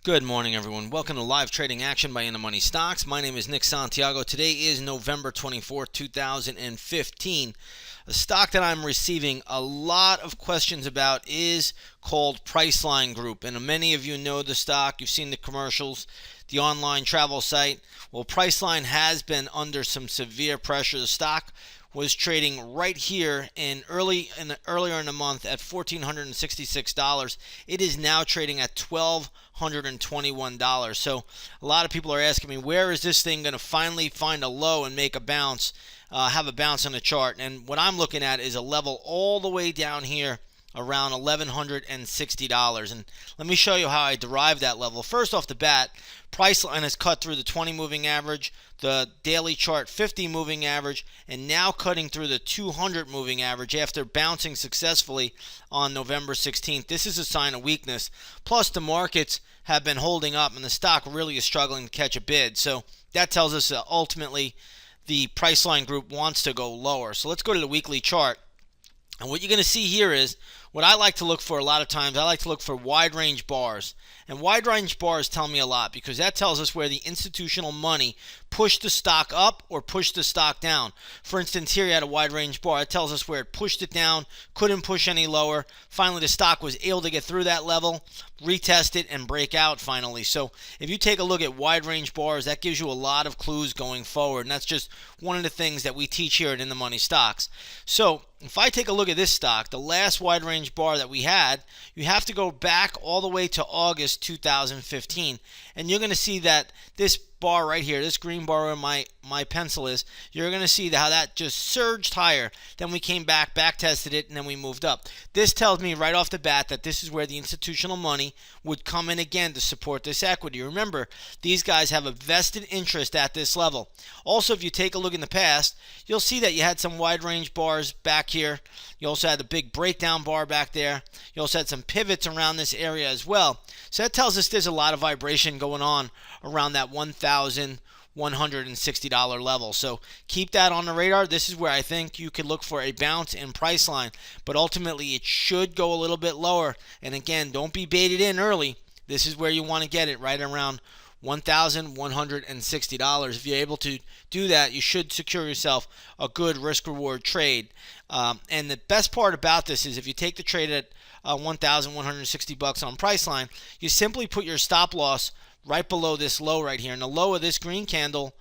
Good morning, everyone. Welcome to Live Trading Action by InTheMoneyStocks. My name is Nick Santiago. Today is November 24th, 2015. A stock that I'm receiving a lot of questions about is called Priceline Group. And many of you know the stock. You've seen the commercials, the online travel site. Well, Priceline has been under some severe pressure. The stock was trading right here earlier in the month at $1,466. It is now trading at $1,221. So a lot of people are asking me, where is this thing going to finally find a low and make a bounce, have a bounce on the chart? And what I'm looking at is a level all the way down here around $1,160. And let me show you how I derived that level. First off the bat, Priceline has cut through the 20 moving average, the daily chart 50 moving average, and now cutting through the 200 moving average after bouncing successfully on November 16th. This is a sign of weakness. Plus, the markets have been holding up, and the stock really is struggling to catch a bid. So that tells us that ultimately the Priceline Group wants to go lower. So let's go to the weekly chart. And what you're going to see here is what I like to look for a lot of times. I like to look for wide range bars. And wide range bars tell me a lot because that tells us where the institutional money pushed the stock up or pushed the stock down. For instance, here you had a wide range bar. It tells us where it pushed it down, couldn't push any lower. Finally, the stock was able to get through that level, retest it, and break out finally. So if you take a look at wide range bars, that gives you a lot of clues going forward. And that's just one of the things that we teach here at InTheMoneyStocks. So if I take a look at this stock, the last wide range bar that we had, you have to go back all the way to August 2015. And you're going to see that this bar right here, this green bar where my pencil is, you're going to see how that just surged higher. Then we came back tested it, and then we moved up. This tells me right off the bat that this is where the institutional money would come in again to support this equity. Remember, these guys have a vested interest at this level. Also, if you take a look in the past, you'll see that you had some wide range bars back here. You also had the big breakdown bar back there. You also had some pivots around this area as well. So that tells us there's a lot of vibration going on around that $1,160 level. So keep that on the radar. This is where I think you could look for a bounce in Priceline, but ultimately it should go a little bit lower. And again, don't be baited in early. This is where you want to get it, right around $1,160. If you're able to do that, you should secure yourself a good risk-reward trade. And the best part about this is if you take the trade at $1,160 on Priceline, you simply put your stop loss right below this low right here. And the low of this green candle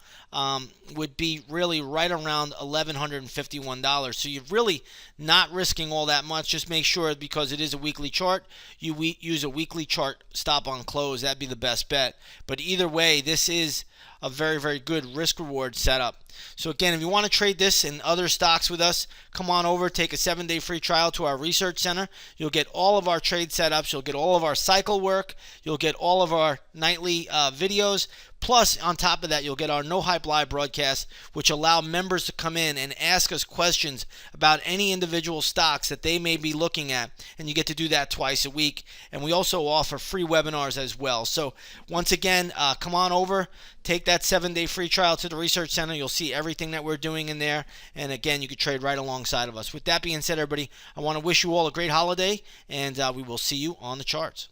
would be really right around $1,151. So you're really not risking all that much. Just make sure, because it is a weekly chart, you use a weekly chart stop on close. That'd be the best bet. But either way, this is a very, very good risk-reward setup. So again, if you want to trade this and other stocks with us, come on over, take a 7-day free trial to our research center. You'll get all of our trade setups. You'll get all of our cycle work. You'll get all of our nightly videos. Plus, on top of that, you'll get our No Hype Live broadcasts, which allow members to come in and ask us questions about any individual stocks that they may be looking at. And you get to do that twice a week. And we also offer free webinars as well. So once again, come on over, take that 7-day free trial to the research center. You'll see everything that we're doing in there. And again, you can trade right alongside of us. With that being said, everybody, I want to wish you all a great holiday, and we will see you on the charts.